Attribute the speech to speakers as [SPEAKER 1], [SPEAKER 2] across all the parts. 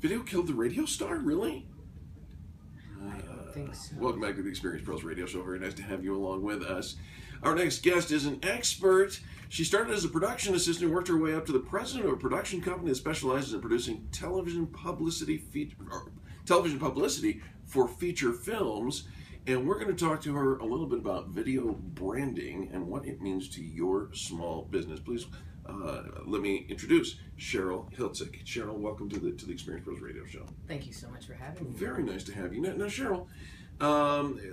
[SPEAKER 1] Video killed the radio star? Really?
[SPEAKER 2] I don't think so.
[SPEAKER 1] Welcome back to the Experience Pros Radio Show. Very nice to have you along with us. Our next guest is an expert. She started as a production assistant and worked her way up to the president of a production company that specializes in producing television publicity for feature films. And we're going to talk to her a little bit about video branding and what it means to your small business. Please let me introduce Cheryl Hiltzik. Cheryl, welcome to the Experience Pros Radio Show.
[SPEAKER 2] Thank you so much for having me.
[SPEAKER 1] Very nice to have you. Now Cheryl,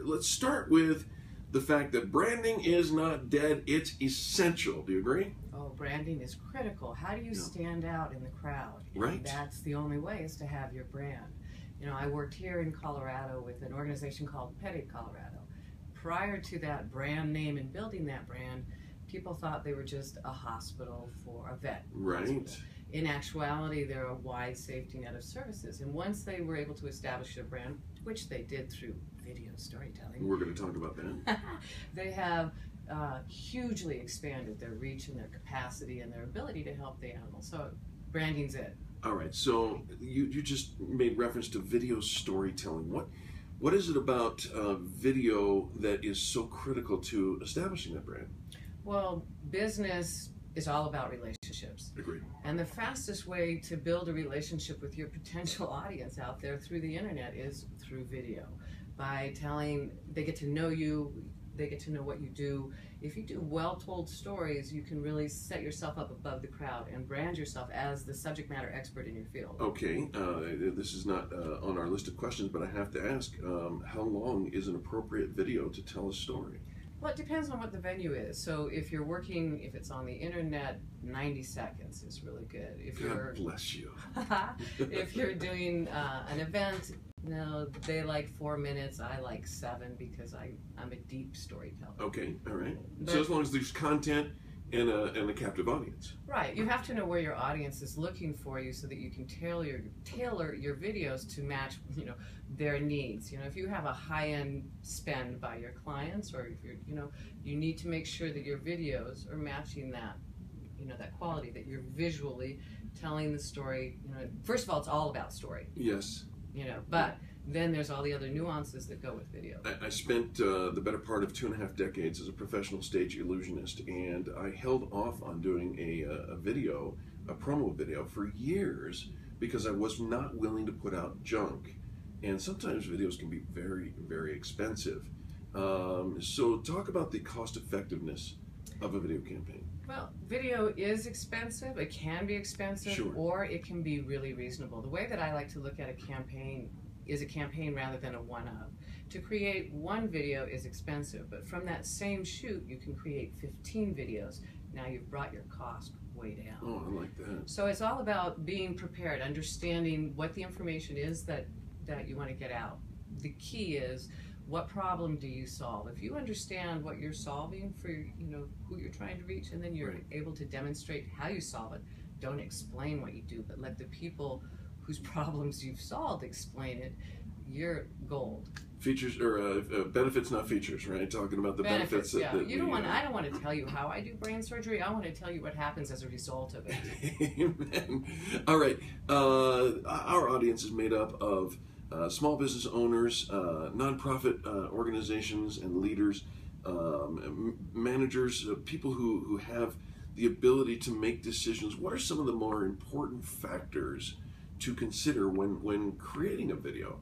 [SPEAKER 1] let's start with the fact that branding is not dead, it's essential. Do you agree?
[SPEAKER 2] Oh, branding is critical. How do you stand out in the crowd?
[SPEAKER 1] Right.
[SPEAKER 2] And that's the only way, is to have your brand. You know, I worked here in Colorado with an organization called PetAid Colorado. Prior to that brand name and building that brand, people thought they were just a hospital for a vet.
[SPEAKER 1] Right.
[SPEAKER 2] Hospital. In actuality, they're a wide safety net of services. And once they were able to establish a brand, which they did through video storytelling.
[SPEAKER 1] We're going to talk about that.
[SPEAKER 2] They have hugely expanded their reach and their capacity and their ability to help the animals. So branding's it.
[SPEAKER 1] All right, so you just made reference to video storytelling. What is it about video that is so critical to establishing that brand?
[SPEAKER 2] Well, business is all about relationships.
[SPEAKER 1] Agreed.
[SPEAKER 2] And the fastest way to build a relationship with your potential audience out there through the internet is through video. By telling, they get to know you, they get to know what you do. If you do well-told stories, you can really set yourself up above the crowd and brand yourself as the subject matter expert in your field.
[SPEAKER 1] Okay, this is not on our list of questions, but I have to ask, how long is an appropriate video to tell a story?
[SPEAKER 2] Well, it depends on what the venue is. So if you're working, if it's on the internet, 90 seconds is really good. If
[SPEAKER 1] God bless you.
[SPEAKER 2] If you're doing an event, no, they like 4 minutes. I like 7 because I'm a deep storyteller.
[SPEAKER 1] Okay, all right.
[SPEAKER 2] But,
[SPEAKER 1] so as long as there's content and a captive audience.
[SPEAKER 2] Right. You have to know where your audience is looking for you so that you can tailor your videos to match, their needs. If you have a high-end spend by your clients, or if you're, you need to make sure that your videos are matching that, that quality, that you're visually telling the story. First of all, it's all about story.
[SPEAKER 1] Yes.
[SPEAKER 2] But then there's all the other nuances that go with video.
[SPEAKER 1] I spent the better part of 2.5 decades as a professional stage illusionist, and I held off on doing a promo video for years because I was not willing to put out junk. And sometimes videos can be very, very expensive. So talk about the cost effectiveness of a video campaign.
[SPEAKER 2] Well, video is expensive. It can be expensive,
[SPEAKER 1] sure,
[SPEAKER 2] or it can be really reasonable. The way that I like to look at a campaign is a campaign rather than a one-up. To create one video is expensive, but from that same shoot, you can create 15 videos. Now you've brought your cost way down.
[SPEAKER 1] Oh, I like that.
[SPEAKER 2] So it's all about being prepared, understanding what the information is that you want to get out. The key is, what problem do you solve? If you understand what you're solving for, who you're trying to reach, and then you're able to demonstrate how you solve it, don't explain what you do, but let the people whose problems you've solved explain it, you're gold.
[SPEAKER 1] Features or benefits, not features, right? Talking about the benefits.
[SPEAKER 2] Yeah. I don't want to tell you how I do brain surgery. I want to tell you what happens as a result of it.
[SPEAKER 1] Amen. All right. Our audience is made up of small business owners, nonprofit organizations and leaders, managers, people who have the ability to make decisions. What are some of the more important factors to consider when creating a video?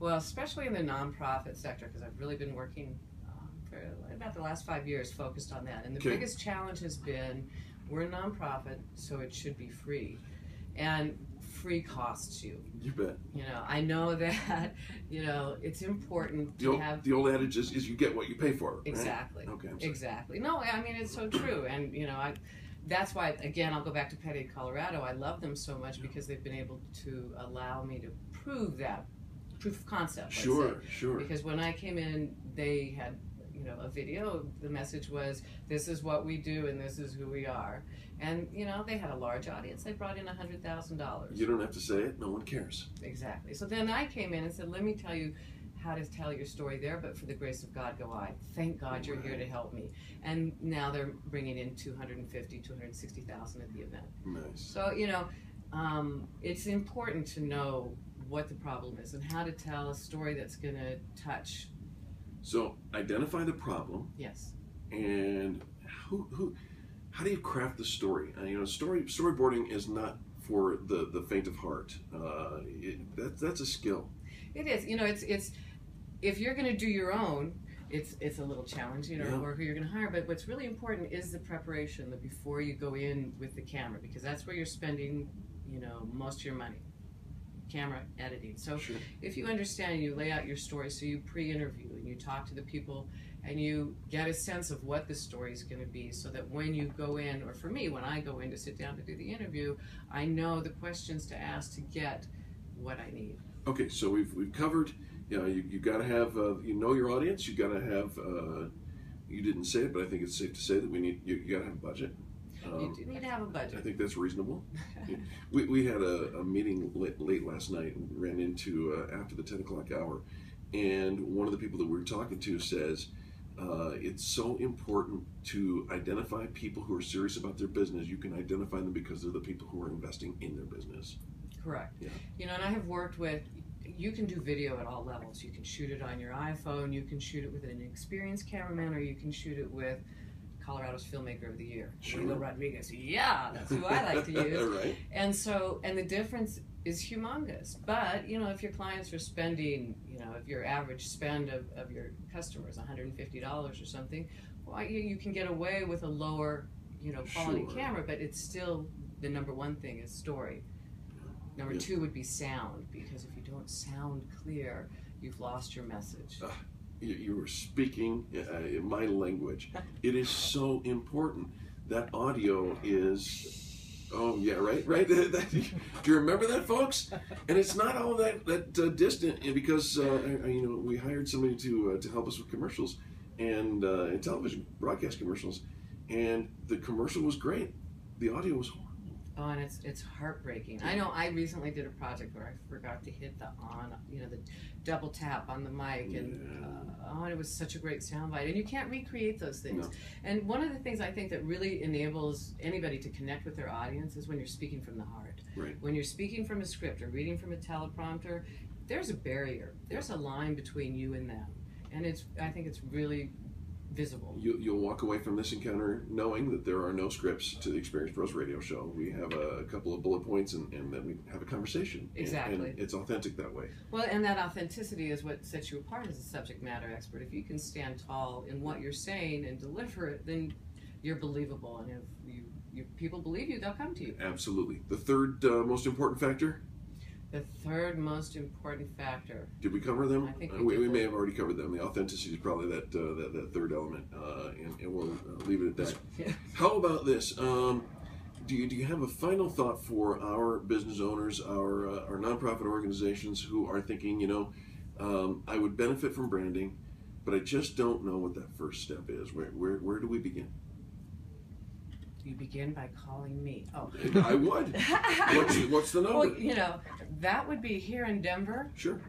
[SPEAKER 2] Well, especially in the nonprofit sector, because I've really been working for about the last 5 years focused on that. And the biggest challenge has been, we're a nonprofit, so it should be free. And free costs you.
[SPEAKER 1] You bet.
[SPEAKER 2] I know that, it's important to have...
[SPEAKER 1] The old adage is you get what you pay for, right?
[SPEAKER 2] Exactly.
[SPEAKER 1] Okay,
[SPEAKER 2] exactly. No, I mean, it's so true. And, that's why, again, I'll go back to PetAid Colorado. I love them so much because they've been able to allow me to prove that, proof of concept.
[SPEAKER 1] Sure.
[SPEAKER 2] Because when I came in, they had, a video. The message was, this is what we do and this is who we are. And, they had a large audience. They brought in $100,000.
[SPEAKER 1] You don't have to say it. No one cares.
[SPEAKER 2] Exactly. So then I came in and said, let me tell you how to tell your story there, but for the grace of God go I. Thank God you're here to help me. And now they're bringing in $250,000, $260,000 at the event.
[SPEAKER 1] Nice.
[SPEAKER 2] So, it's important to know what the problem is and how to tell a story that's going to touch.
[SPEAKER 1] So identify the problem.
[SPEAKER 2] Yes.
[SPEAKER 1] And how do you craft the story? Storyboarding is not for the faint of heart. That's a skill.
[SPEAKER 2] It is. It's if you're going to do your own, it's a little challenging, or who you're going to hire. But what's really important is the preparation, before you go in with the camera, because that's where you're spending, most of your money. Camera editing. So
[SPEAKER 1] Sure.
[SPEAKER 2] If you understand, you lay out your story, so you pre-interview and you talk to the people and you get a sense of what the story is going to be, so that when you go in, or for me, when I go in to sit down to do the interview, I know the questions to ask to get what I need.
[SPEAKER 1] Okay, so we've covered, you got to have, your audience, you got to have, you didn't say it, but I think it's safe to say that you got to have a budget.
[SPEAKER 2] You do need to have a budget.
[SPEAKER 1] I think that's reasonable. We had a meeting late last night and ran into after the 10 o'clock hour, and one of the people that we were talking to says, it's so important to identify people who are serious about their business. You can identify them because they're the people who are investing in their business.
[SPEAKER 2] Correct.
[SPEAKER 1] Yeah.
[SPEAKER 2] And I have worked with, you can do video at all levels. You can shoot it on your iPhone, you can shoot it with an experienced cameraman, or you can shoot it with Colorado's Filmmaker of the Year,
[SPEAKER 1] Sure.
[SPEAKER 2] Lilo Rodriguez. Yeah, that's who I like to use.
[SPEAKER 1] Right.
[SPEAKER 2] And the difference is humongous. But, if your clients are spending, if your average spend of your customers $150 or something, well, you can get away with a lower, quality
[SPEAKER 1] Sure.
[SPEAKER 2] camera, but it's still, the number one thing is story. Number two would be sound, because if you don't sound clear, you've lost your message.
[SPEAKER 1] You were speaking in my language. It is so important. That audio is, oh yeah, right. Do you remember that, folks? And it's not all that distant, because we hired somebody to help us with commercials and television broadcast commercials, and the commercial was great. The audio was horrible.
[SPEAKER 2] Oh, and it's heartbreaking. I know. I recently did a project where I forgot to hit the double tap on the mic, and and it was such a great soundbite. And you can't recreate those things.
[SPEAKER 1] No.
[SPEAKER 2] And one of the things I think that really enables anybody to connect with their audience is when you're speaking from the heart.
[SPEAKER 1] Right.
[SPEAKER 2] When you're speaking from a script or reading from a teleprompter, there's a barrier. There's a line between you and them, and I think it's really visible.
[SPEAKER 1] You'll walk away from this encounter knowing that there are no scripts to the Experienced Pros radio show. We have a couple of bullet points, and then we have a conversation.
[SPEAKER 2] Exactly.
[SPEAKER 1] And it's authentic that way.
[SPEAKER 2] Well, and that authenticity is what sets you apart as a subject matter expert. If you can stand tall in what you're saying and deliver it, then you're believable. And if people believe you, they'll come to you.
[SPEAKER 1] Absolutely. The third most important factor?
[SPEAKER 2] The third most important factor.
[SPEAKER 1] Did we cover them?
[SPEAKER 2] I think
[SPEAKER 1] we may have already covered them. The authenticity is probably that third element, and we'll leave it at that.
[SPEAKER 2] Yeah.
[SPEAKER 1] How about this? Do you have a final thought for our business owners, our nonprofit organizations who are thinking, I would benefit from branding, but I just don't know what that first step is. Where do we begin?
[SPEAKER 2] You begin by calling me. Oh,
[SPEAKER 1] I would. What's the number?
[SPEAKER 2] Well, that would be here in Denver.
[SPEAKER 1] Sure.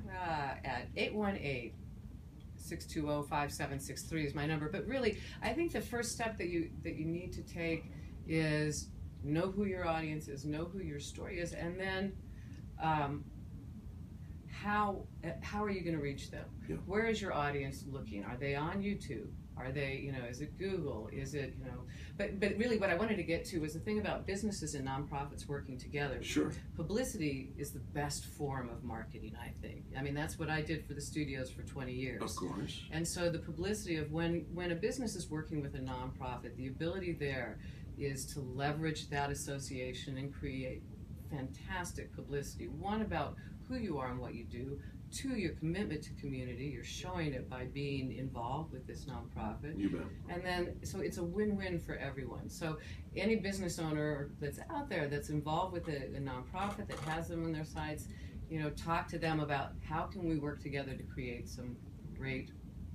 [SPEAKER 2] At 818-620-5763 is my number. But really, I think the first step that you need to take is know who your audience is, know who your story is, and then how are you going to reach them?
[SPEAKER 1] Yeah.
[SPEAKER 2] Where is your audience looking? Are they on YouTube? Are they, is it Google? Is it, but really what I wanted to get to was the thing about businesses and nonprofits working together.
[SPEAKER 1] Sure.
[SPEAKER 2] Publicity is the best form of marketing, I think. I mean, that's what I did for the studios for 20 years.
[SPEAKER 1] Of course.
[SPEAKER 2] And so the publicity of when a business is working with a nonprofit, the ability there is to leverage that association and create fantastic publicity. One, about who you are and what you do. Two, your commitment to community. You're showing it by being involved with this nonprofit.
[SPEAKER 1] You bet.
[SPEAKER 2] And then, so it's a win-win for everyone. So any business owner that's out there that's involved with a nonprofit that has them on their sites, talk to them about how can we work together to create some great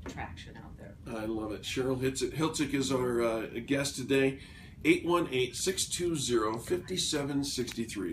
[SPEAKER 2] traction out there.
[SPEAKER 1] I love it. Cheryl Hiltzik is our guest today. 818-620-5763.